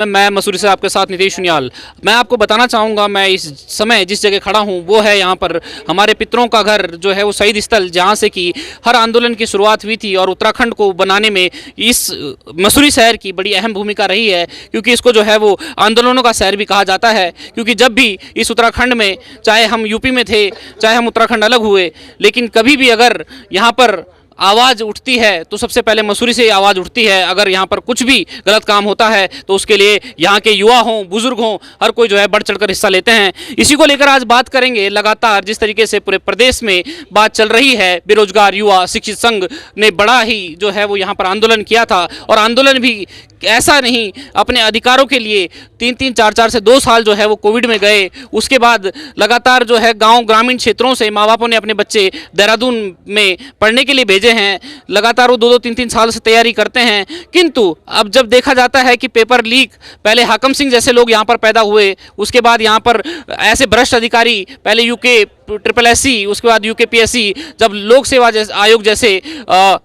मैं मसूरी से आपके साथ नीतीश सुनियाल। मैं आपको बताना चाहूँगा, मैं इस समय जिस जगह खड़ा हूँ वो है यहाँ पर हमारे पितरों का घर जो है वो शहीद स्थल, जहाँ से कि हर आंदोलन की शुरुआत हुई थी और उत्तराखंड को बनाने में इस मसूरी शहर की बड़ी अहम भूमिका रही है, क्योंकि इसको जो है वो आंदोलनों का शहर भी कहा जाता है। क्योंकि जब भी इस उत्तराखंड में, चाहे हम यूपी में थे, चाहे हम उत्तराखंड अलग हुए, लेकिन कभी भी अगर यहाँ पर आवाज़ उठती है तो सबसे पहले मसूरी से आवाज़ उठती है। अगर यहाँ पर कुछ भी गलत काम होता है तो उसके लिए यहाँ के युवा हों, बुजुर्ग हों, हर कोई जो है बढ़ चढ़कर हिस्सा लेते हैं। इसी को लेकर आज बात करेंगे। लगातार जिस तरीके से पूरे प्रदेश में बात चल रही है, बेरोजगार युवा शिक्षित संघ ने बड़ा ही जो है वो यहाँ पर आंदोलन किया था, और आंदोलन भी ऐसा नहीं, अपने अधिकारों के लिए 3-3, 4-4 से 2 साल जो है वो कोविड में गए। उसके बाद लगातार जो है गांव ग्रामीण क्षेत्रों से माँ बापों ने अपने बच्चे देहरादून में पढ़ने के लिए भेजे हैं। लगातार वो 2-2, 3-3 साल से तैयारी करते हैं, किंतु अब जब देखा जाता है कि पेपर लीक, पहले हाकम सिंह जैसे लोग यहाँ पर पैदा हुए, उसके बाद यहाँ पर ऐसे भ्रष्ट अधिकारी, पहले यूके SSSC, उसके बाद UKPSC, जब लोक सेवा आयोग जैसे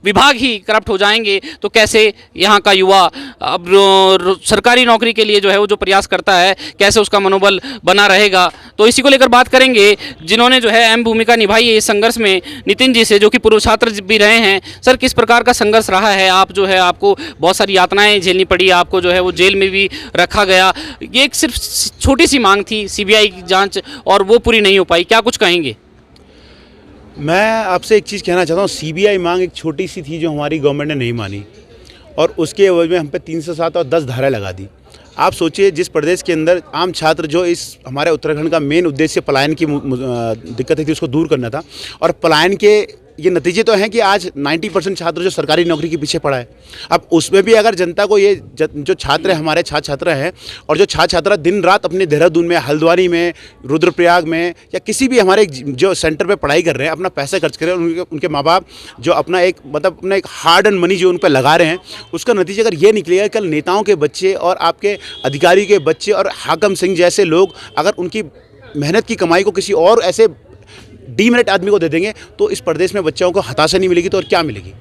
विभाग ही करप्ट हो जाएंगे तो कैसे यहाँ का युवा अब सरकारी नौकरी के लिए जो है वो जो प्रयास करता है, कैसे उसका मनोबल बना रहेगा। तो इसी को लेकर बात करेंगे, जिन्होंने जो है अहम भूमिका निभाई है इस संघर्ष में, नितिन जी से, जो कि पूर्व छात्र भी रहे हैं। सर, किस प्रकार का संघर्ष रहा है? आप जो है, आपको बहुत सारी यातनाएं झेलनी पड़ी, आपको जो है वो जेल में भी रखा गया। ये एक सिर्फ छोटी सी मांग थी CBI की जांच, और वो पूरी नहीं हो पाई, क्या कुछ कहेंगे? मैं आपसे एक चीज़ कहना चाहता हूँ, CBI मांग एक छोटी सी थी जो हमारी गवर्नमेंट ने नहीं मानी, और उसके एवज में हम पे 307 और 10 धाराएं लगा दी। आप सोचिए, जिस प्रदेश के अंदर आम छात्र, जो इस हमारे उत्तराखंड का मेन उद्देश्य पलायन की दिक्कत थी उसको दूर करना था, और पलायन के ये नतीजे तो हैं कि आज 90% छात्र जो सरकारी नौकरी के पीछे पड़ा है। अब उसमें भी अगर जनता को ये जो छात्र हैं, हमारे छात्र छात्रा हैं, और जो छात्र छात्रा दिन रात अपने देहरादून में, हल्द्वानी में, रुद्रप्रयाग में या किसी भी हमारे जो सेंटर पे पढ़ाई कर रहे हैं, अपना पैसा खर्च कर रहे हैं, उनके माँ बाप जो अपना एक अपना एक हार्ड एंड मनी जो उन पर लगा रहे हैं, उसका नतीजा अगर ये निकलेगा, कल नेताओं के बच्चे और आपके अधिकारी के बच्चे और हाकम सिंह जैसे लोग अगर उनकी मेहनत की कमाई को किसी और ऐसे डीमेरिट आदमी को दे देंगे, तो इस प्रदेश में बच्चों को हताशा नहीं मिलेगी तो और क्या मिलेगी।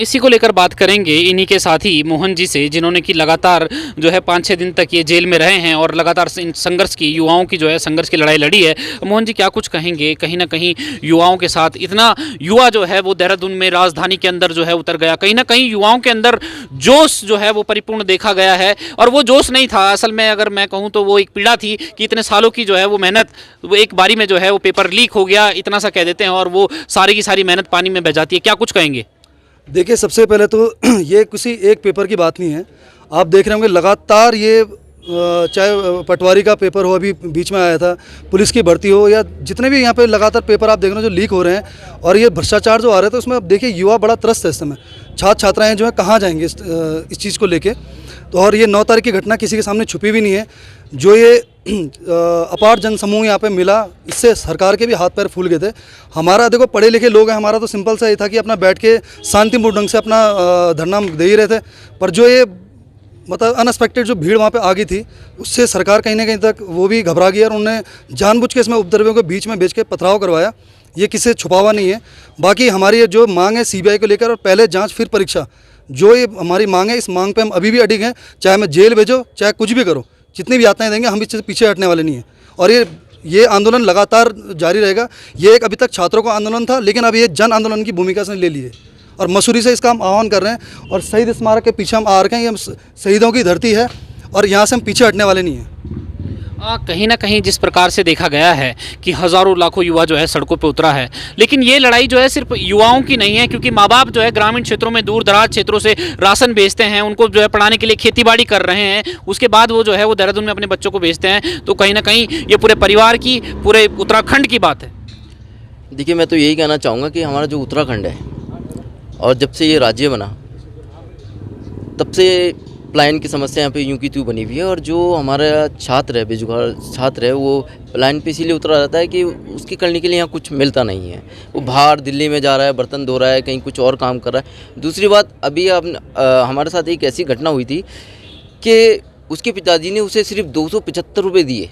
इसी को लेकर बात करेंगे इन्हीं के साथी मोहन जी से, जिन्होंने कि लगातार जो है 5-6 दिन तक ये जेल में रहे हैं और लगातार संघर्ष की, युवाओं की जो है संघर्ष की लड़ाई लड़ी है। मोहन जी, क्या कुछ कहेंगे? कहीं ना कहीं युवाओं के साथ इतना युवा जो है वो देहरादून में, राजधानी के अंदर जो है उतर गया। कहीं ना कहीं युवाओं के अंदर जोश जो है वो परिपूर्ण देखा गया है, और वो जोश नहीं था असल में, अगर मैं कहूँ तो वो एक पीड़ा थी कि इतने सालों की जो है वो मेहनत, वो एक बारी में जो है वो पेपर लीक हो गया, इतना सा कह देते हैं, और वो सारी की सारी मेहनत पानी में बह जाती है। क्या कुछ कहेंगे? देखिए, सबसे पहले तो ये किसी एक पेपर की बात नहीं है। आप देख रहे होंगे लगातार ये चाहे पटवारी का पेपर हो, अभी बीच में आया था, पुलिस की भर्ती हो, या जितने भी यहाँ पे लगातार पेपर आप देख रहे हो जो लीक हो रहे हैं, और ये भ्रष्टाचार जो आ रहा है, तो उसमें आप देखिए युवा बड़ा त्रस्त है इस समय। छात्र छात्राएँ जो है कहाँ जाएंगे इस चीज़ को लेके। तो और ये 9 तारीख की घटना किसी के सामने छुपी भी नहीं है। जो ये अपार जनसमूह यहाँ पे मिला, इससे सरकार के भी हाथ पैर फूल गए थे। हमारा देखो, पढ़े लिखे लोग हैं, हमारा तो सिंपल सा ये था कि अपना बैठ के शांतिपूर्ण ढंग से अपना धरना दे ही रहे थे। पर जो ये मतलब अनएक्सपेक्टेड जो भीड़ वहाँ पे आ गई थी, उससे सरकार कहीं ना कहीं तक वो भी घबरा गई, और उन्होंने जानबूझ के इसमें उपद्रवियों के बीच में भेज के पथराव करवाया। ये किसी से छुपावा नहीं है। बाकी हमारी ये जो मांग है CBI को लेकर, और पहले जाँच फिर परीक्षा, जो ये हमारी मांग है, इस मांग पे हम अभी भी अडिग हैं। चाहे हमें जेल भेजो, चाहे कुछ भी करो, जितनी भी यातनाएं देंगे, हम इससे पीछे हटने वाले नहीं हैं। और ये आंदोलन लगातार जारी रहेगा। ये एक अभी तक छात्रों का आंदोलन था, लेकिन अब ये जन आंदोलन की भूमिका से ले लिए, और मसूरी से इसका हम आह्वान कर रहे हैं। और शहीद स्मारक के पीछे हम आ रखे हैं, ये शहीदों की धरती है, और यहाँ से हम पीछे हटने वाले नहीं हैं। कहीं ना कहीं जिस प्रकार से देखा गया है कि हज़ारों लाखों युवा जो है सड़कों पे उतरा है, लेकिन ये लड़ाई जो है सिर्फ युवाओं की नहीं है, क्योंकि माँ बाप जो है ग्रामीण क्षेत्रों में, दूर दराज क्षेत्रों से राशन भेजते हैं, उनको जो है पढ़ाने के लिए खेतीबाड़ी कर रहे हैं, उसके बाद वो जो है वो देहरादून में अपने बच्चों को भेजते हैं। तो कहीं ना कहीं ये पूरे परिवार की, पूरे उत्तराखंड की बात है। देखिए, मैं तो यही कहना चाहूँगा कि हमारा जो उत्तराखंड है, और जब से ये राज्य बना तब से पलायन की समस्या यहाँ पे यूं की त्यों बनी हुई है। और जो हमारा छात्र है, बेरोजगार छात्र है, वो पलायन पे इसीलिए उतरा रहता है कि उसकी करने के लिए यहाँ कुछ मिलता नहीं है। वो बाहर दिल्ली में जा रहा है, बर्तन धो रहा है, कहीं कुछ और काम कर रहा है। दूसरी बात, अभी हमारे साथ एक ऐसी घटना हुई थी कि उसके पिताजी ने उसे सिर्फ 275 रुपये दिए।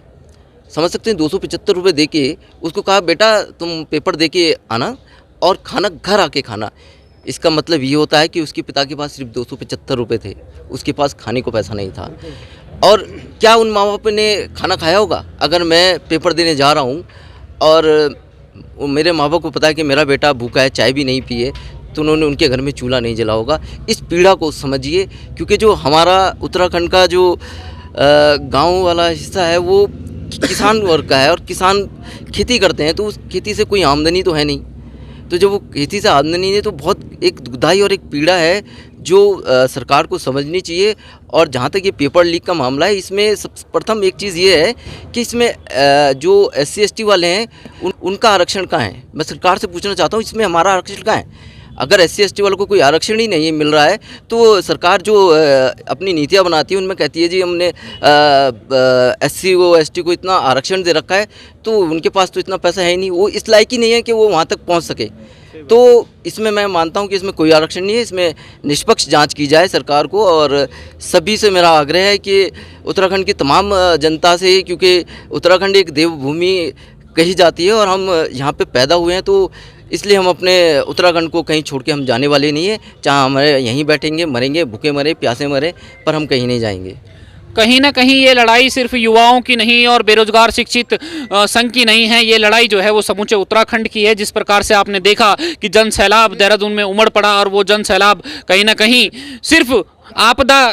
समझ सकते हैं, 275 रुपये दे के उसको कहा, बेटा तुम पेपर दे के आना और खाना घर आके खाना। इसका मतलब ये होता है कि उसके पिता के पास सिर्फ 275 रुपये थे, उसके पास खाने को पैसा नहीं था। और क्या उन माँ बाप ने खाना खाया होगा? अगर मैं पेपर देने जा रहा हूँ और मेरे माँ बाप को पता है कि मेरा बेटा भूखा है, चाय भी नहीं पिए, तो उन्होंने उनके घर में चूल्हा नहीं जला होगा। इस पीड़ा को समझिए, क्योंकि जो हमारा उत्तराखंड का जो गांव वाला हिस्सा है वो किसान वर्ग का है और किसान खेती करते हैं, तो उस खेती से कोई आमदनी तो है नहीं। तो जब वो खेती से आमदनी नहीं है तो बहुत एक दुखदाई और एक पीड़ा है जो सरकार को समझनी चाहिए। और जहाँ तक ये पेपर लीक का मामला है, इसमें प्रथम एक चीज़ ये है कि इसमें जो SC ST वाले हैं उनका आरक्षण कहाँ है? मैं सरकार से पूछना चाहता हूँ, इसमें हमारा आरक्षण कहाँ है? अगर SC ST वालों को कोई आरक्षण ही नहीं मिल रहा है तो सरकार जो अपनी नीतियाँ बनाती है उनमें कहती है जी हमने SC को ST को इतना आरक्षण दे रखा है, तो उनके पास तो इतना पैसा है ही नहीं, वो इस लायक ही नहीं है कि वो वहाँ तक पहुँच सके। तो इसमें मैं मानता हूँ कि इसमें कोई आरक्षण नहीं है, इसमें निष्पक्ष जांच की जाए सरकार को। और सभी से मेरा आग्रह है कि उत्तराखंड की तमाम जनता से, क्योंकि उत्तराखंड एक देवभूमि कही जाती है और हम यहाँ पे पैदा हुए हैं, तो इसलिए हम अपने उत्तराखंड को कहीं छोड़ के हम जाने वाले नहीं हैं। चाहे हमारे यहीं बैठेंगे, मरेंगे, भूखे मरे, प्यासे मरे, पर हम कहीं नहीं जाएंगे। कहीं ना कहीं ये लड़ाई सिर्फ युवाओं की नहीं और बेरोजगार शिक्षित संघ की नहीं है, ये लड़ाई जो है वो समूचे उत्तराखंड की है। जिस प्रकार से आपने देखा कि जन सैलाब देहरादून में उमड़ पड़ा और वो जन सैलाब कहीं ना कहीं सिर्फ आपदा,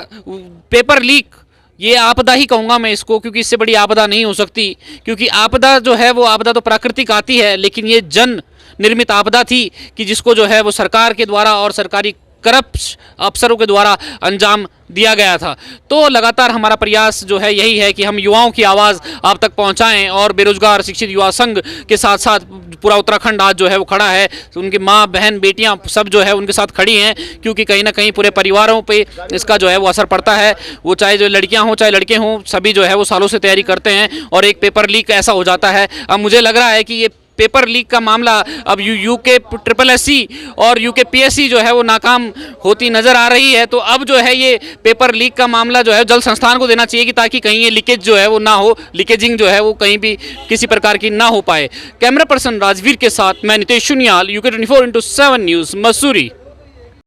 पेपर लीक, ये आपदा ही कहूँगा मैं इसको, क्योंकि इससे बड़ी आपदा नहीं हो सकती। क्योंकि आपदा जो है वो आपदा तो प्राकृतिक आती है, लेकिन ये जन निर्मित आपदा थी कि जिसको जो है वो सरकार के द्वारा और सरकारी करप्ट अफसरों के द्वारा अंजाम दिया गया था। तो लगातार हमारा प्रयास जो है यही है कि हम युवाओं की आवाज़ आप तक पहुंचाएं और बेरोजगार शिक्षित युवा संघ के साथ साथ पूरा उत्तराखंड आज जो है वो खड़ा है। उनकी माँ, बहन, बेटियां सब जो है उनके साथ खड़ी हैं, क्योंकि कहीं ना कहीं पूरे परिवारों पे इसका जो है वो असर पड़ता है। वो चाहे जो लड़कियाँ हों चाहे लड़के हों, सभी जो है वो सालों से तैयारी करते हैं और एक पेपर लीक ऐसा हो जाता है। अब मुझे लग रहा है कि ये पेपर लीक का मामला अब UK SSSC और UK PSC जो है वो नाकाम होती नज़र आ रही है। तो अब जो है ये पेपर लीक का मामला जो है जल संस्थान को देना चाहिए कि ताकि कहीं ये लीकेज जो है वो ना हो, लीकेजिंग जो है वो कहीं भी किसी प्रकार की ना हो पाए। कैमरा पर्सन राजवीर के साथ मैं नितेश सुनियाल, UK 24/7 न्यूज़, मसूरी।